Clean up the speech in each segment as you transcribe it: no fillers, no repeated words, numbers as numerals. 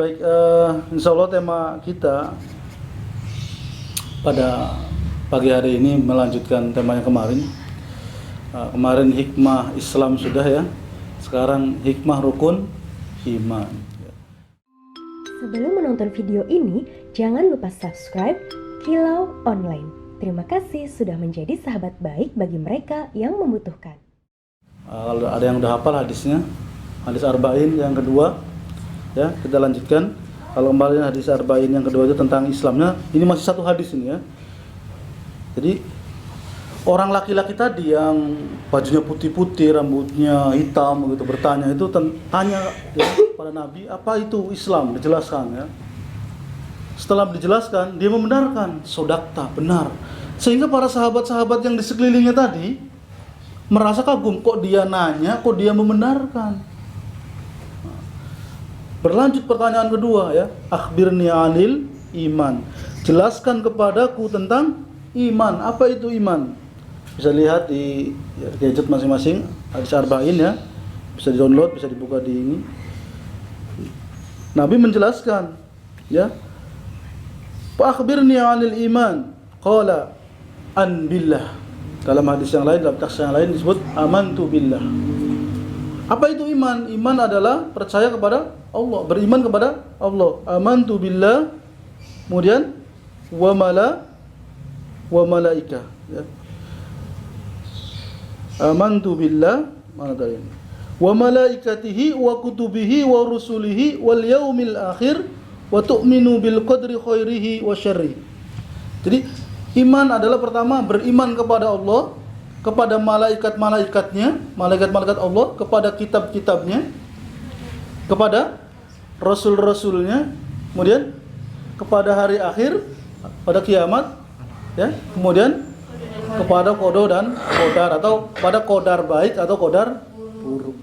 Baik, insya Allah tema kita pada pagi hari ini melanjutkan tema yang kemarin. Kemarin hikmah Islam sudah ya, sekarang hikmah rukun iman. Sebelum menonton video ini, jangan lupa subscribe Kilau Online. Terima kasih sudah menjadi sahabat baik bagi mereka yang membutuhkan. Kalau ada yang udah hafal hadisnya, hadis arba'in yang kedua, ya kita lanjutkan. Kalau kemarin hadis arba'in yang kedua itu tentang Islamnya, ini masih satu hadis ini ya. Jadi orang laki-laki tadi yang bajunya putih-putih, rambutnya hitam begitu bertanya itu tanya ya, pada Nabi, apa itu Islam? Dijelaskan ya. Setelah dijelaskan, dia membenarkan, sodakta, benar. Sehingga para sahabat-sahabat yang di sekelilingnya tadi merasa kagum, kok dia nanya, kok dia membenarkan. Berlanjut pertanyaan kedua ya, akhbirni anil iman. Jelaskan kepadaku tentang iman. Apa itu iman? Bisa lihat di gadget masing-masing, hadis arba'in ya. Bisa di-download, bisa dibuka di ini. Nabi menjelaskan ya. Fa akhbirni anil iman. Qala an billah. Dalam hadis yang lain, dalam teks yang lain disebut amantu billah. Apa itu iman? Iman adalah percaya kepada Allah, beriman kepada Allah. Amantu billah, kemudian wa malaika. Ya. Amantu billah, mana tadi? Wa malaikatihi wa kutubihi wa rusulihi wal yaumil akhir wa tu'minu bil qadri khairihi wa syarrihi. Jadi iman adalah pertama beriman kepada Allah, kepada malaikat-malaikatnya, malaikat-malaikat Allah, kepada kitab-kitabnya, kepada rasul-rasulnya, kemudian kepada hari akhir, pada kiamat, ya, kemudian kepada qada dan qadar, atau pada qadar baik atau qadar buruk.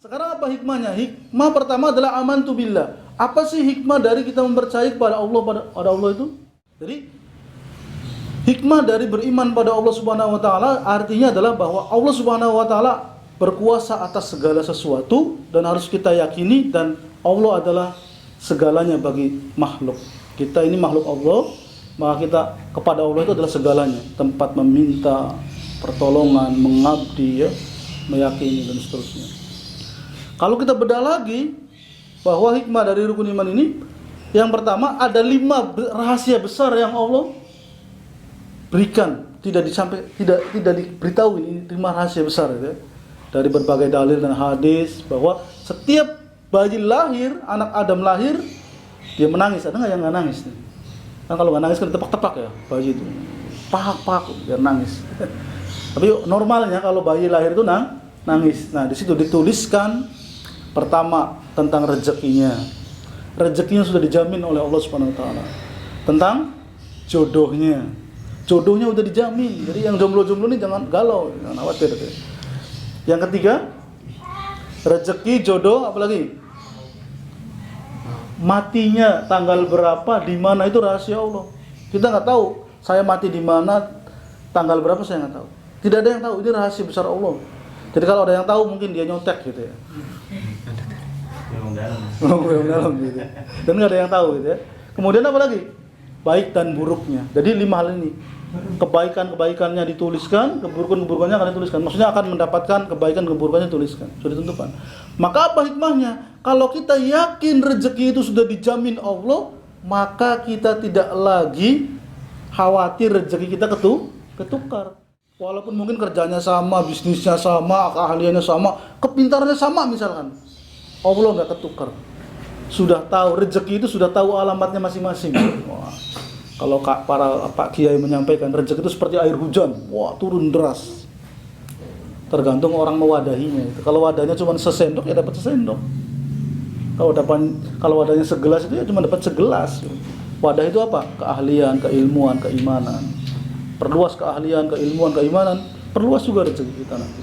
Sekarang apa hikmahnya? Hikmah pertama adalah amantu billah. Apa sih hikmah dari kita mempercayai kepada Allah, pada Allah itu? Jadi hikmah dari beriman pada Allah Subhanahu wa taala artinya adalah bahwa Allah Subhanahu wa taala berkuasa atas segala sesuatu dan harus kita yakini, dan Allah adalah segalanya bagi makhluk. Kita ini makhluk Allah, maka kita kepada Allah itu adalah segalanya, tempat meminta pertolongan, mengabdi ya, meyakini dan seterusnya. Kalau kita bedah lagi bahwa hikmah dari rukun iman ini, yang pertama ada 5 rahasia besar yang Allah berikan, tidak diberitahu. Ini 5 rahasia besar ya. Dari berbagai dalil dan hadis bahwa setiap bayi lahir, anak Adam lahir, dia menangis. Ada nggak yang nggak nangis? Kan kalau nggak nangis kan tepak-tepak ya bayi itu, pahak biar nangis. Tapi normalnya kalau bayi lahir itu nangis. Nah di situ dituliskan pertama tentang rezekinya. Rezekinya sudah dijamin oleh Allah Subhanahu Wa Taala. Tentang jodohnya udah dijamin. Jadi yang jomblo-jomblo ini jangan galau, jangan khawatir. Yang ketiga, rezeki, jodoh, apalagi matinya tanggal berapa, di mana, itu rahasia Allah. Kita nggak tahu. Saya mati di mana, tanggal berapa saya nggak tahu. Tidak ada yang tahu. Ini rahasia besar Allah. Jadi kalau ada yang tahu mungkin dia nyontek gitu ya. Belum dalam gitu. Dan nggak ada yang tahu gitu ya. Kemudian apa lagi? Baik dan buruknya. Jadi 5 hal ini. Kebaikan-kebaikannya dituliskan, keburukan-keburukannya akan dituliskan. Maksudnya akan mendapatkan kebaikan, keburukannya dituliskan. Sudah ditentukan. Maka apa hikmahnya? Kalau kita yakin rezeki itu sudah dijamin Allah, maka kita tidak lagi khawatir rezeki kita ketukar. Walaupun mungkin kerjanya sama, bisnisnya sama, keahliannya sama, kepintarannya sama misalkan, Allah nggak ketukar. Sudah tahu rezeki itu, sudah tahu alamatnya masing-masing. Wah. Kalau para Pak Kiai menyampaikan rezeki itu seperti air hujan, wah turun deras. Tergantung orang mewadahinya. Kalau wadahnya cuma sesendok ya dapat sesendok. Kalau wadahnya segelas itu ya cuma dapat segelas. Wadah itu apa? Keahlian, keilmuan, keimanan. Perluas keahlian, keilmuan, keimanan, perluas juga rezeki kita nanti.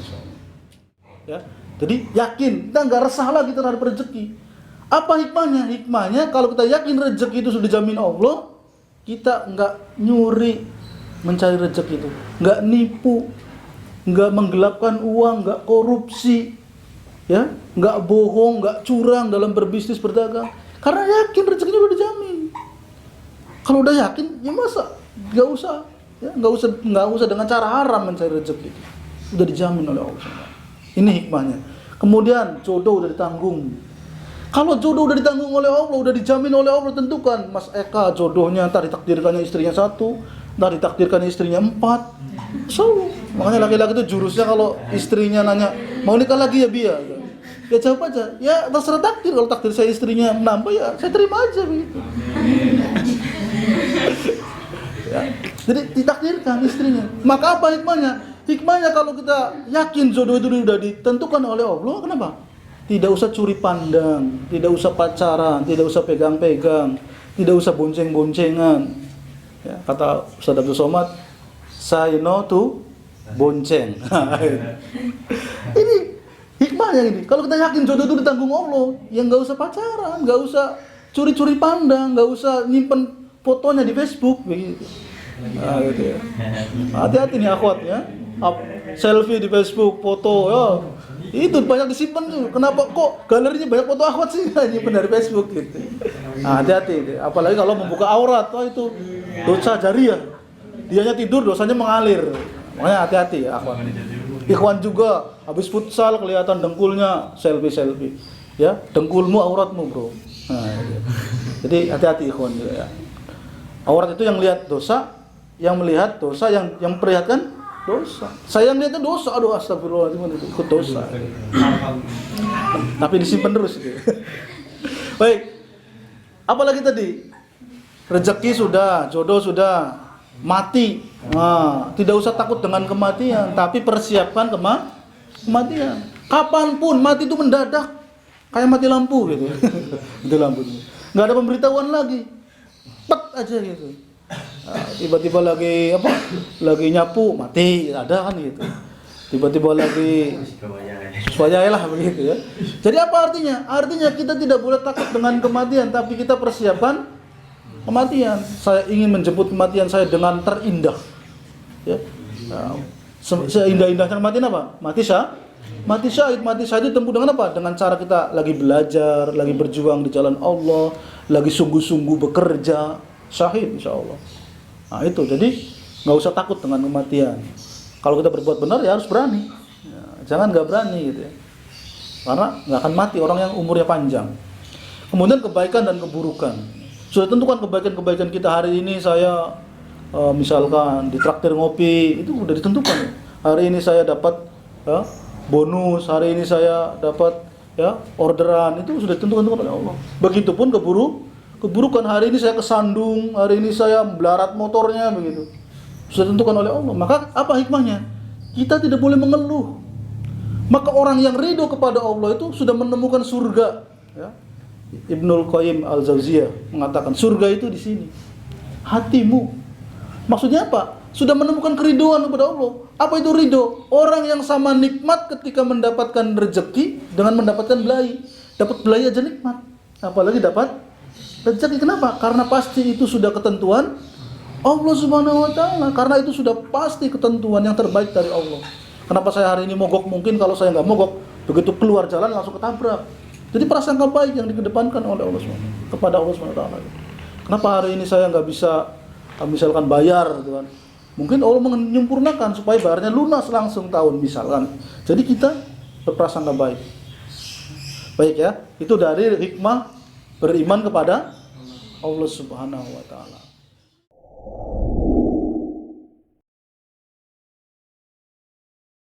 Ya, jadi yakin, kita nggak resah lagi terhadap rezeki. Apa hikmahnya? Hikmahnya kalau kita yakin rezeki itu sudah dijamin Allah, kita nggak nyuri mencari rezeki itu, nggak nipu, nggak menggelapkan uang, nggak korupsi, ya, nggak bohong, nggak curang dalam berbisnis berdagang. Karena yakin rezekinya udah dijamin. Kalau udah yakin, ya masa nggak usah, ya nggak usah dengan cara haram mencari rezeki. Udah dijamin oleh Allah SWT. Ini hikmahnya. Kemudian jodoh udah ditanggung. Kalau jodoh udah ditanggung oleh Allah, udah dijamin oleh Allah, tentukan Mas Eka jodohnya ntar ditakdirkannya istrinya 1, ntar ditakdirkannya istrinya 4. So, makanya laki-laki itu jurusnya kalau istrinya nanya mau nikah lagi ya Bia, ya jawab aja, ya terserah takdir. Kalau takdir saya istrinya menambah ya saya terima aja begitu. Ya, jadi ditakdirkan istrinya. Maka apa hikmahnya? Hikmahnya kalau kita yakin jodoh itu sudah ditentukan oleh Allah, kenapa? Tidak usah curi pandang, tidak usah pacaran, tidak usah pegang-pegang, tidak usah bonceng-boncengan. Ya, kata Ustaz Abdul Somad, say no to bonceng. Ini hikmahnya ini. Kalau kita yakin jodoh itu ditanggung Allah, ya nggak usah pacaran, nggak usah curi-curi pandang, nggak usah nyimpen fotonya di Facebook begitu. Nah, gitu ya. Hati-hati nih akhwat ya. Selfie di Facebook, foto ya. Itu banyak disimpan tuh. Kenapa kok galerinya banyak foto akhwat sih nyimpen dari Facebook gitu. Nah, hati-hati. Apalagi kalau membuka aurat, wah itu dosa jariah. Dianya tidur, dosanya mengalir. Makanya hati-hati ya akhwat. Ikhwan juga habis futsal kelihatan dengkulnya selfie. Ya, dengkulmu auratmu, Bro. Nah, gitu. Jadi hati-hati ikhwan juga ya. Aurat itu yang lihat dosa, yang melihat dosa, yang memperlihatkan dosa. Saya yang lihatnya dosa, aduh astagfirullahaladzim, itu ikut dosa. Tapi disimpan terus gitu. Baik. Apalagi tadi? Rezeki sudah, jodoh sudah, mati. Nah, tidak usah takut dengan kematian, tapi persiapkan kematian. Kapanpun mati itu mendadak, kayak mati lampu gitu. Mati lampu. Nggak ada pemberitahuan lagi. Pet aja gitu. Nah, tiba-tiba lagi nyapu mati, ada kan gitu. Tiba-tiba lagi supaya lah begitu ya. Jadi apa artinya? Artinya kita tidak boleh takut dengan kematian, tapi kita persiapkan kematian. Saya ingin menjemput kematian saya dengan terindah. Ya. Nah, seindah-indahnya kematian apa? Mati syahid ditempuh dengan apa? Dengan cara kita lagi belajar, lagi berjuang di jalan Allah, lagi sungguh-sungguh bekerja, syahid insyaallah. Nah itu, jadi nggak usah takut dengan kematian. Kalau kita berbuat benar ya harus berani. Ya, jangan nggak berani gitu ya. Karena nggak akan mati orang yang umurnya panjang. Kemudian kebaikan dan keburukan. Sudah tentukan kebaikan-kebaikan kita hari ini saya misalkan ditraktir ngopi, itu sudah ditentukan. Hari ini saya dapat bonus, hari ini saya dapat orderan, itu sudah ditentukan oleh Allah. Begitupun keburukan, hari ini saya kesandung, hari ini saya belarat motornya begitu. Sudah ditentukan oleh Allah. Maka apa hikmahnya? Kita tidak boleh mengeluh. Maka orang yang ridho kepada Allah itu sudah menemukan surga. Ya. Ibnul Qayyim Al-Jauziyah mengatakan surga itu di sini. Hatimu. Maksudnya apa? Sudah menemukan keriduan kepada Allah. Apa itu ridho? Orang yang sama nikmat ketika mendapatkan rezeki dengan mendapatkan belai. Dapat belai aja nikmat. Apalagi dapat rezeki. Kenapa? Karena pasti itu sudah ketentuan Allah Subhanahu wa taala. Karena itu sudah pasti ketentuan yang terbaik dari Allah. Kenapa saya hari ini mogok? Mungkin kalau saya nggak mogok, begitu keluar jalan langsung ketabrak. Jadi prasangka baik yang dikedepankan oleh Allah SWT kepada Allah Subhanahu wa taala. Kenapa hari ini saya nggak bisa misalkan bayar gitu kan? Mungkin Allah menyempurnakan supaya bayarnya lunas langsung tahun misalkan. Jadi kita berprasangka baik. Baik ya, itu dari hikmah beriman kepada Allah Subhanahu wa taala.